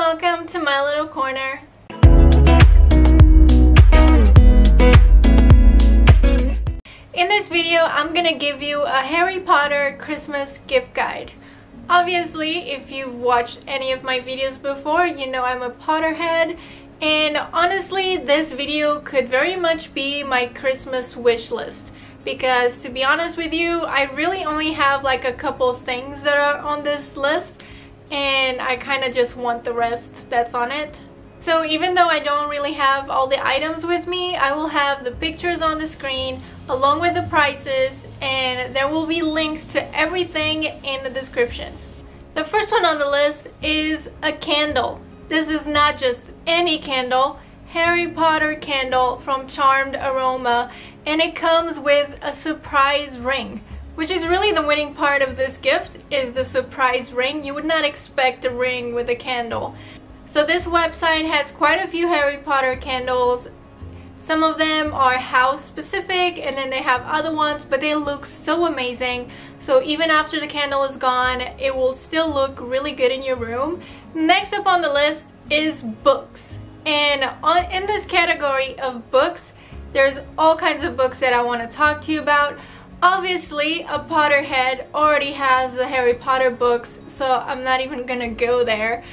welcome to my little corner. In this video, I'm gonna give you a Harry Potter Christmas gift guide. Obviously, if you've watched any of my videos before, you know I'm a Potterhead, and honestly, this video could very much be my Christmas wish list. Because to be honest with you, I really only have like a couple things that are on this list, and I kind of just want the rest that's on it. So even though I don't really have all the items with me, I will have the pictures on the screen along with the prices, and there will be links to everything in the description. The first one on the list is a candle. This is not just any candle, Harry Potter candle from Charmed Aroma, and it comes with a surprise ring, which is really the winning part of this gift, is the surprise ring. You would not expect a ring with a candle. So this website has quite a few Harry Potter candles. Some of them are house specific, and then they have other ones, but they look so amazing. So even after the candle is gone, it will still look really good in your room. Next up on the list is books. And in this category of books, there's all kinds of books that I want to talk to you about. Obviously, a Potterhead already has the Harry Potter books, so I'm not even gonna go there.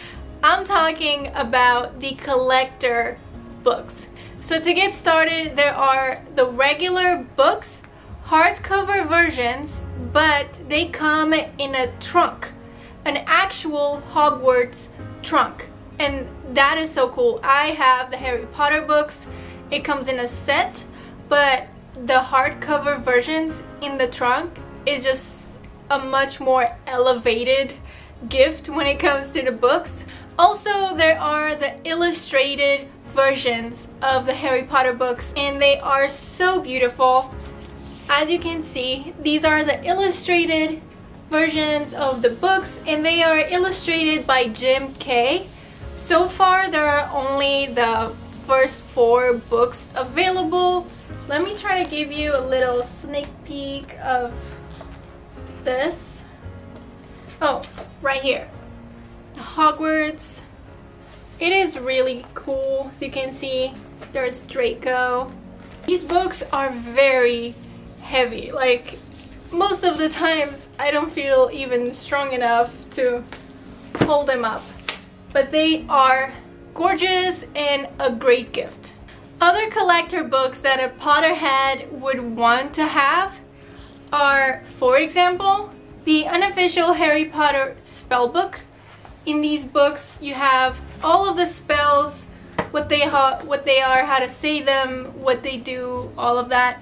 I'm talking about the collector books. So to get started, there are the regular books, hardcover versions, but they come in a trunk, an actual Hogwarts trunk. And that is so cool. I have the Harry Potter books. It comes in a set, but the hardcover versions in the trunk is just a much more elevated gift when it comes to the books. Also, there are the illustrated versions of the Harry Potter books, and they are so beautiful. As you can see, these are the illustrated versions of the books, and they are illustrated by Jim Kay. So far, there are only the first 4 books available. Let me try to give you a little sneak peek of this. Oh, right here. Hogwarts. It is really cool. As you can see, there's Draco. These books are very heavy. Like, most of the times I don't feel even strong enough to hold them up. But they are gorgeous and a great gift. Other collector books that a Potterhead would want to have are, for example, the Unofficial Harry Potter spellbook. In these books, you have all of the spells, what they are, how to say them, what they do, all of that.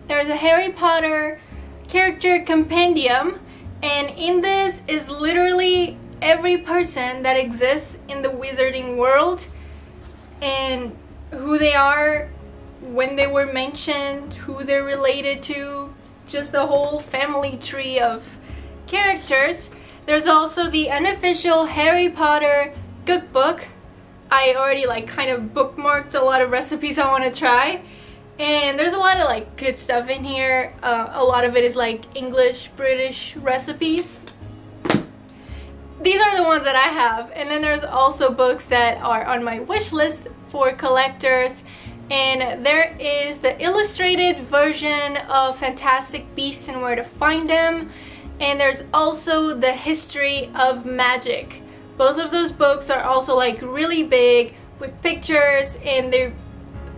There's a Harry Potter character compendium, and in this is literally every person that exists in the wizarding world and who they are, when they were mentioned, who they're related to, just the whole family tree of characters. There's also the Unofficial Harry Potter Cookbook. I already kind of bookmarked a lot of recipes I want to try, and there's a lot of good stuff in here. A lot of it is English, British recipes. These are the ones that I have, and then there's also books that are on my wish list for collectors, and there is the illustrated version of Fantastic Beasts and Where to Find Them, and there's also the History of Magic. Both of those books are also really big with pictures, and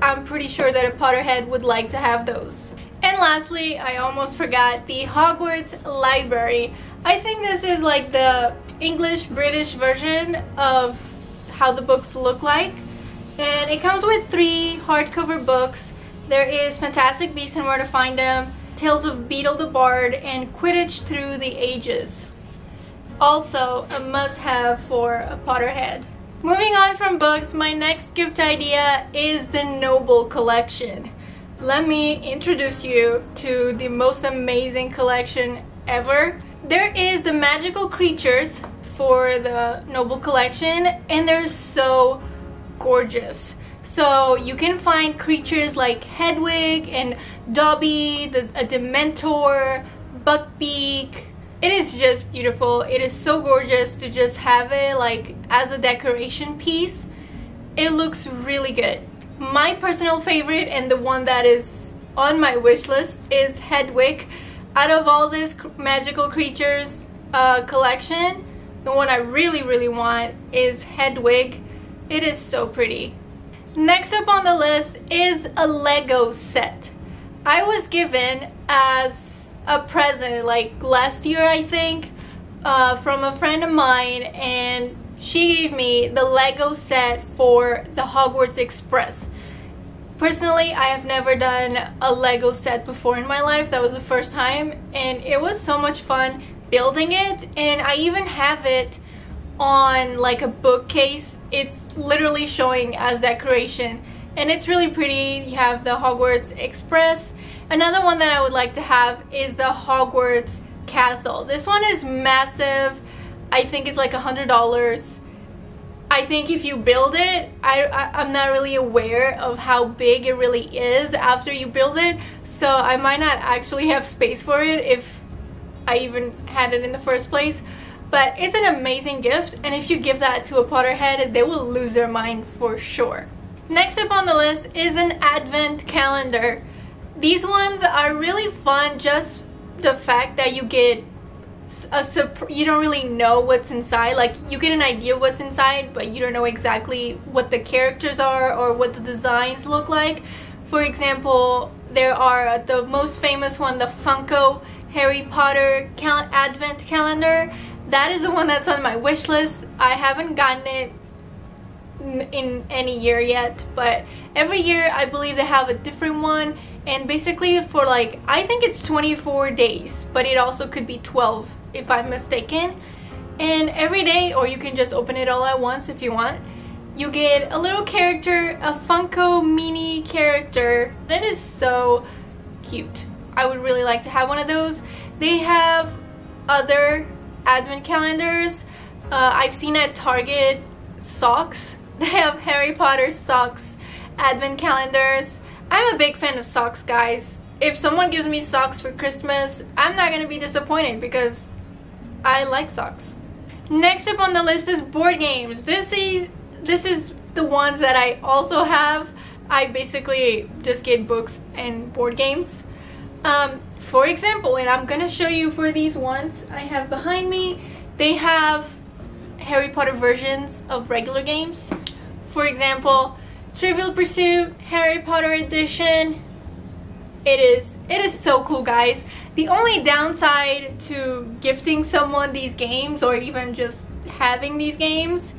I'm pretty sure that a Potterhead would like to have those. And lastly, I almost forgot, the Hogwarts Library. I think this is the English-British version of how the books look like. And it comes with 3 hardcover books. There is Fantastic Beasts and Where to Find Them, Tales of Beedle the Bard, and Quidditch Through the Ages. Also a must-have for a Potterhead. Moving on from books, my next gift idea is the Noble Collection. Let me introduce you to the most amazing collection ever. There is the magical creatures for the Noble Collection, and they're so gorgeous. So you can find creatures like Hedwig and Dobby, a Dementor, Buckbeak, It is just beautiful. It is so gorgeous to just have it like as a decoration piece. It looks really good. My personal favorite, and the one that is on my wish list, is Hedwig. Out of all this magical creatures collection, the one I really want is Hedwig. It is so pretty. Next up on the list is a Lego set. I was given as a present like last year, I think, from a friend of mine, and she gave me the Lego set for the Hogwarts Express. Personally, I have never done a Lego set before in my life. That was the first time, and it was so much fun building it. And I even have it on like a bookcase. It's literally showing as decoration, and it's really pretty. You have the Hogwarts Express. Another one that I would like to have is the Hogwarts Castle. This one is massive. I think it's like $100. I think if you build it, I'm not really aware of how big it really is after you build it, so I might not actually have space for it if I even had it in the first place. But it's an amazing gift, and if you give that to a Potterhead, they will lose their mind for sure. Next up on the list is an advent calendar. These ones are really fun, just the fact that you get you don't really know what's inside. Like, you get an idea of what's inside, but you don't know exactly what the characters are or what the designs look like. For example, there are the most famous one, the Funko Harry Potter advent calendar. That is the one that's on my wish list. I haven't gotten it in any year yet, but every year I believe they have a different one, and basically for like, I think it's 24 days, but it also could be 12 if I'm mistaken. And every day, or you can just open it all at once if you want, you get a little character, a Funko mini character. That is so cute. I would really like to have one of those. They have other advent calendars. I've seen at Target socks. They have Harry Potter socks advent calendars. I'm a big fan of socks, guys. If someone gives me socks for Christmas, I'm not gonna be disappointed because I like socks. Next up on the list is board games. This is the ones that I also have. I basically just get books and board games. For example, and I'm gonna show you for these ones I have behind me, they have Harry Potter versions of regular games. For example, Trivial Pursuit Harry Potter edition. It is so cool, guys. The only downside to gifting someone these games, or even just having these games,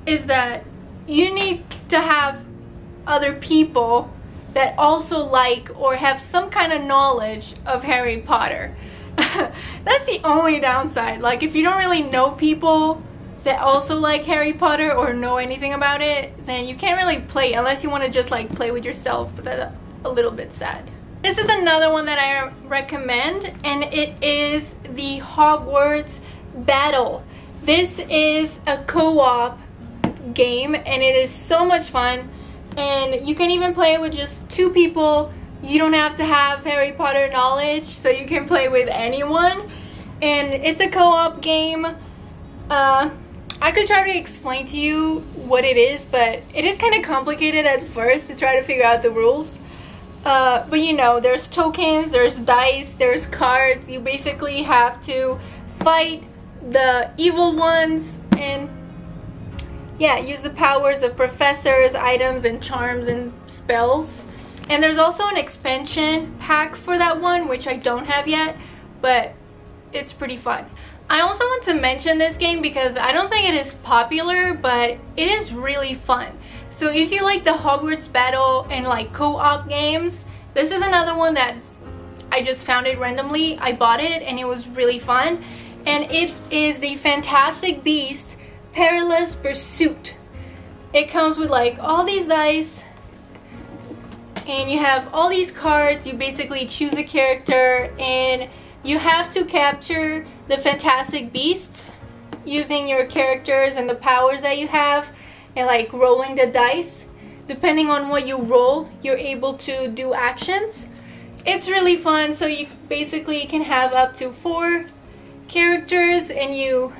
is that you need to have other people that also like or have some kind of knowledge of Harry Potter. That's the only downside. Like, if you don't really know people that also like Harry Potter or know anything about it, then you can't really play unless you want to just like play with yourself, but that's a little bit sad. This is another one that I recommend, and it is the Hogwarts Battle. This is a co-op game, and it is so much fun, and you can even play it with just 2 people. You don't have to have Harry Potter knowledge, so you can play with anyone, and it's a co-op game. I could try to explain to you what it is, but it is kind of complicated at first to try to figure out the rules. But you know, there's tokens, there's dice, there's cards. You basically have to fight the evil ones and, yeah, use the powers of professors, items, and charms and spells. And there's also an expansion pack for that one, which I don't have yet, but it's pretty fun. I also want to mention this game because I don't think it is popular, but it is really fun. So if you like the Hogwarts Battle and like co-op games, this is another one that I just found it randomly. I bought it and it was really fun. And it is the Fantastic Beasts Perilous Pursuit. It comes with like all these dice, and you have all these cards. You basically choose a character, and you have to capture the Fantastic Beasts using your characters and the powers that you have, and like rolling the dice. Depending on what you roll, you're able to do actions. It's really fun. So you basically can have up to 4 characters and you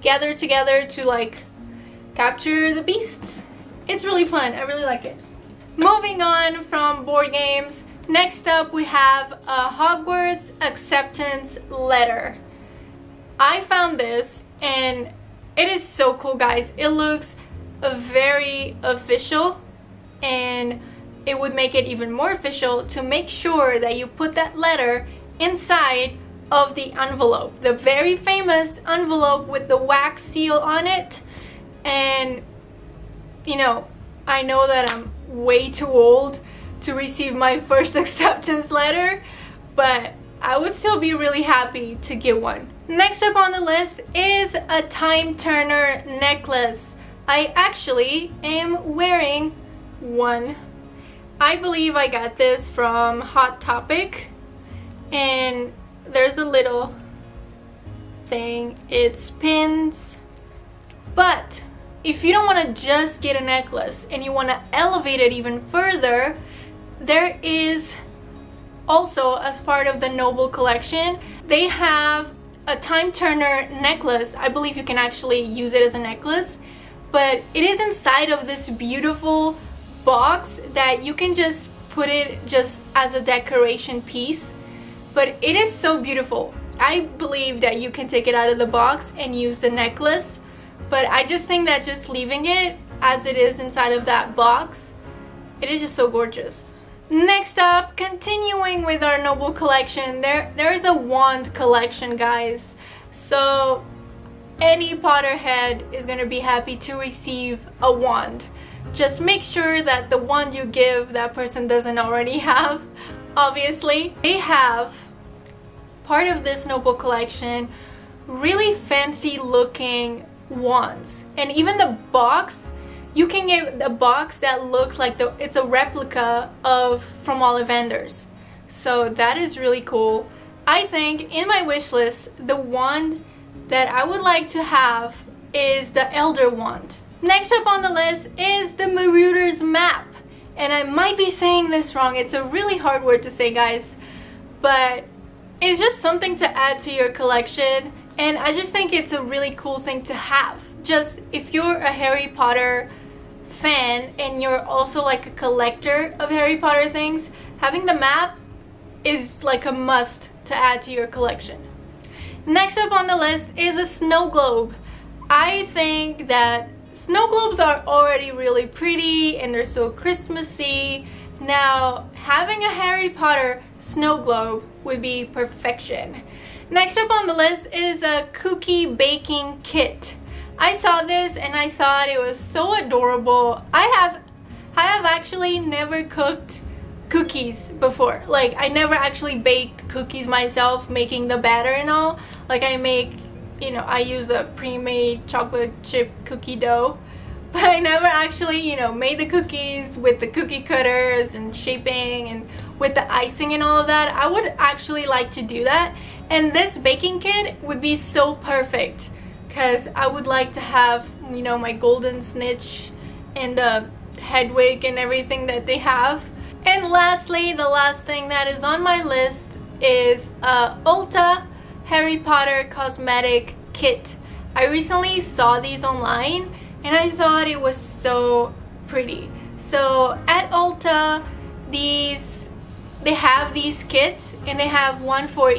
gather together to like capture the beasts. It's really fun. I really like it. Moving on from board games, next up we have a Hogwarts acceptance letter. I found this and it is so cool, guys. It looks very official, and it would make it even more official to make sure that you put that letter inside of the envelope, the very famous envelope with the wax seal on it. And you know, I know that I'm way too old to receive my first acceptance letter, but I would still be really happy to get one. Next up on the list is a time turner necklace. I actually am wearing one. I believe I got this from Hot Topic, and there's a little thing, it spins. But if you don't want to just get a necklace and you want to elevate it even further, there is also, as part of the Noble collection, they have a time turner necklace. I believe you can actually use it as a necklace, but it is inside of this beautiful box that you can just put it just as a decoration piece. But it is so beautiful. I believe that you can take it out of the box and use the necklace, but I just think that just leaving it as it is inside of that box, it is just so gorgeous. Next up, continuing with our Noble collection, there is a wand collection, guys. So any Potterhead is going to be happy to receive a wand. Just make sure that the wand you give that person doesn't already have, obviously. They have, part of this Noble collection, really fancy looking wands. And even the box, you can get a box that looks like it's a replica of from Ollivanders. So that is really cool. I think in my wish list, the wand that I would like to have is the Elder Wand. Next up on the list is the Maruter's map. And I might be saying this wrong. It's a really hard word to say, guys. But it's just something to add to your collection. And I just think it's a really cool thing to have. Just if you're a Harry Potter fan and you're also like a collector of Harry Potter things, having the map is like a must to add to your collection. Next up on the list is a snow globe. I think that snow globes are already really pretty and they're so Christmassy. Now having a Harry Potter snow globe would be perfection. Next up on the list is a cookie baking kit. I saw this and I thought it was so adorable. I have actually never cooked cookies before. Like, I never actually baked cookies myself, making the batter and all. Like, I make, you know, I use a pre-made chocolate chip cookie dough, but I never actually, you know, made the cookies with the cookie cutters and shaping and with the icing and all of that. I would actually like to do that, and this baking kit would be so perfect because I would like to have, you know, my golden snitch and the Hedwig and everything that they have. And lastly, the last thing that is on my list is a Ulta Harry Potter cosmetic kit. I recently saw these online and I thought it was so pretty. So at Ulta, they have these kits, and they have one for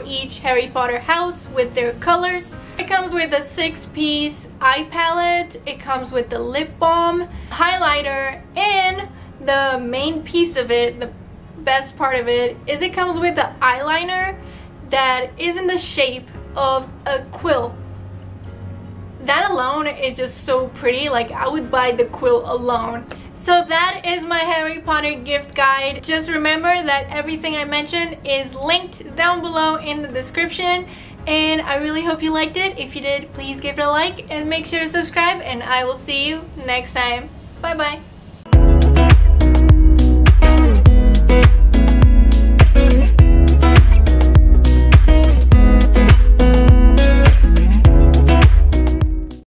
each Harry Potter house with their colors. It comes with a 6-piece eye palette, it comes with the lip balm, highlighter, and the main piece of it, the best part of it, is it comes with the eyeliner that is in the shape of a quill. That alone is just so pretty. Like, I would buy the quill alone. So that is my Harry Potter gift guide. Just remember that everything I mentioned is linked down below in the description, and I really hope you liked it. If you did, please give it a like and make sure to subscribe, and I will see you next time. Bye bye.